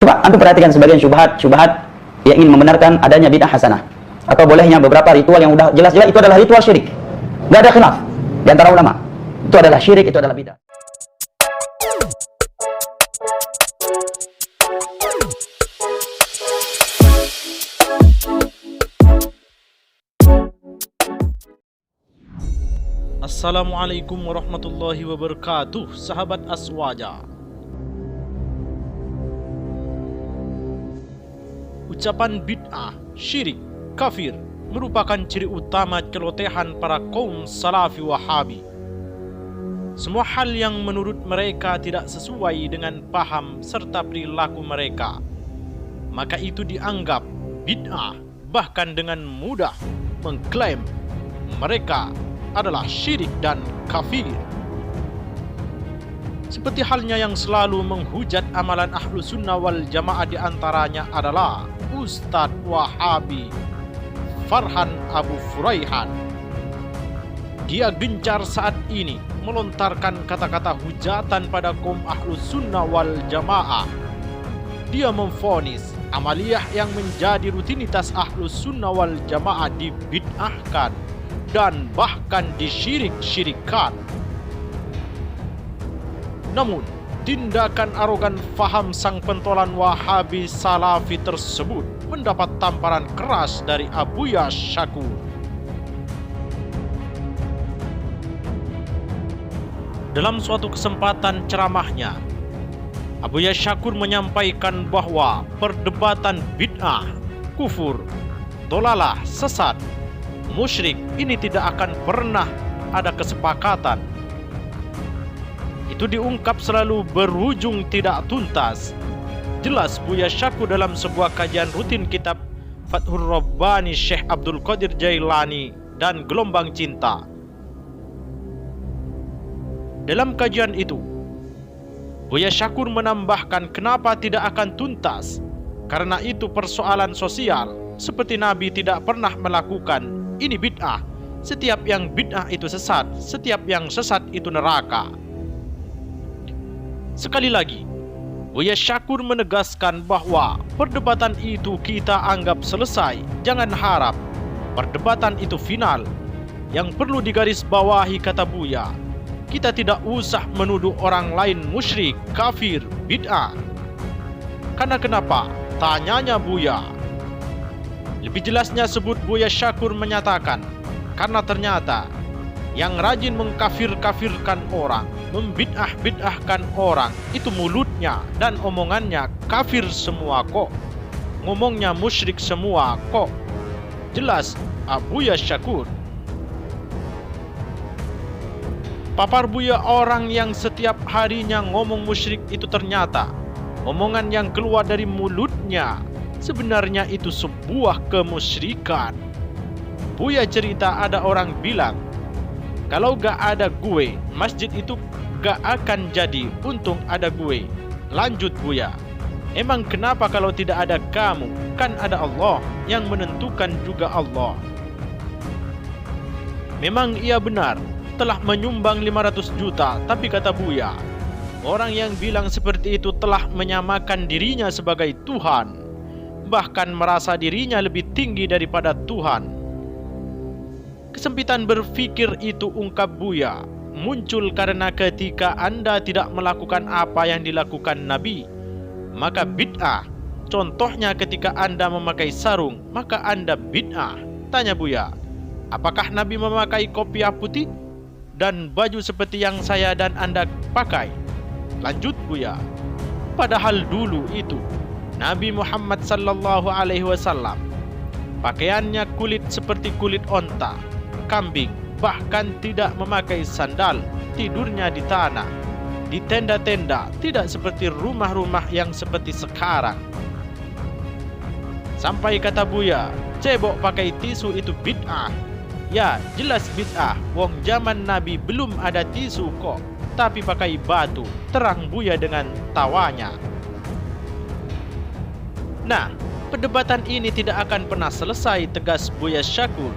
Coba antum perhatikan sebagian syubhat yang ingin membenarkan adanya bid'ah hasanah atau bolehnya beberapa ritual yang udah jelas-jelas itu adalah ritual syirik. Gak ada khilaf di antara ulama. Itu adalah syirik, itu adalah bid'ah. Assalamualaikum warahmatullahi wabarakatuh, sahabat Aswaja. Ucapan bid'ah, syirik, kafir merupakan ciri utama celotehan para kaum Salafi Wahabi. Semua hal yang menurut mereka tidak sesuai dengan paham serta perilaku mereka, maka itu dianggap bid'ah, bahkan dengan mudah mengklaim mereka adalah syirik dan kafir. Seperti halnya yang selalu menghujat amalan ahlu sunnah wal jamaah, diantaranya adalah Ustadz Wahabi Farhan Abu Furaihan. Dia gencar saat ini melontarkan kata-kata hujatan pada kaum ahlu sunnah wal jamaah. Dia memvonis amaliyah yang menjadi rutinitas ahlu sunnah wal jamaah dibid'ahkan dan bahkan disyirik-syirikan. Namun, tindakan arogan faham sang pentolan Wahabi Salafi tersebut mendapat tamparan keras dari Abuya Syakur. Dalam suatu kesempatan ceramahnya, Abuya Syakur menyampaikan bahwa perdebatan bid'ah, kufur, dolalah, sesat, musyrik ini tidak akan pernah ada kesepakatan. Itu diungkap selalu berujung tidak tuntas. Jelas Buya Syakur dalam sebuah kajian rutin kitab Fathur Rabbani Syekh Abdul Qadir Jailani dan Gelombang Cinta. Dalam kajian itu, Buya Syakur menambahkan kenapa tidak akan tuntas, karena itu persoalan sosial. Seperti Nabi tidak pernah melakukan ini bid'ah. Setiap yang bid'ah itu sesat, setiap yang sesat itu neraka. Sekali lagi, Buya Syakur menegaskan bahwa perdebatan itu kita anggap selesai. Jangan harap perdebatan itu final. Yang perlu digarisbawahi, kata Buya, kita tidak usah menuduh orang lain musyrik, kafir, bid'ah. Karena kenapa? Tanyanya Buya. Lebih jelasnya sebut Buya Syakur menyatakan, karena ternyata yang rajin mengkafir-kafirkan orang, membid'ah-bid'ahkan orang, itu mulutnya dan omongannya kafir semua kok. Ngomongnya musyrik semua kok. Jelas Abuya Syakur. Papar Buya orang yang setiap harinya ngomong musyrik itu ternyata omongan yang keluar dari mulutnya sebenarnya itu sebuah kemusyrikan. Buya cerita ada orang bilang, kalau gak ada gue, masjid itu gak akan jadi, untung ada gue. Lanjut Buya, emang kenapa kalau tidak ada kamu? Kan ada Allah, yang menentukan juga Allah. Memang ia benar, telah menyumbang 500 juta, tapi kata Buya, orang yang bilang seperti itu telah menyamakan dirinya sebagai Tuhan, bahkan merasa dirinya lebih tinggi daripada Tuhan. Kesempitan berpikir itu, ungkap Buya, muncul karena ketika Anda tidak melakukan apa yang dilakukan Nabi, maka bid'ah. Contohnya ketika Anda memakai sarung, maka Anda bid'ah. Tanya Buya, apakah Nabi memakai kopiah putih dan baju seperti yang saya dan Anda pakai? Lanjut Buya, padahal dulu itu Nabi Muhammad sallallahu alaihi wasallam pakaiannya kulit seperti kulit onta, kambing, bahkan tidak memakai sandal, tidurnya di tanah, di tenda-tenda, tidak seperti rumah-rumah yang seperti sekarang. Sampai kata Buya, cebok pakai tisu itu bid'ah. Ya, jelas bid'ah, wong zaman Nabi belum ada tisu kok, tapi pakai batu, terang Buya dengan tawanya. Nah, perdebatan ini tidak akan pernah selesai, tegas Buya Syakur.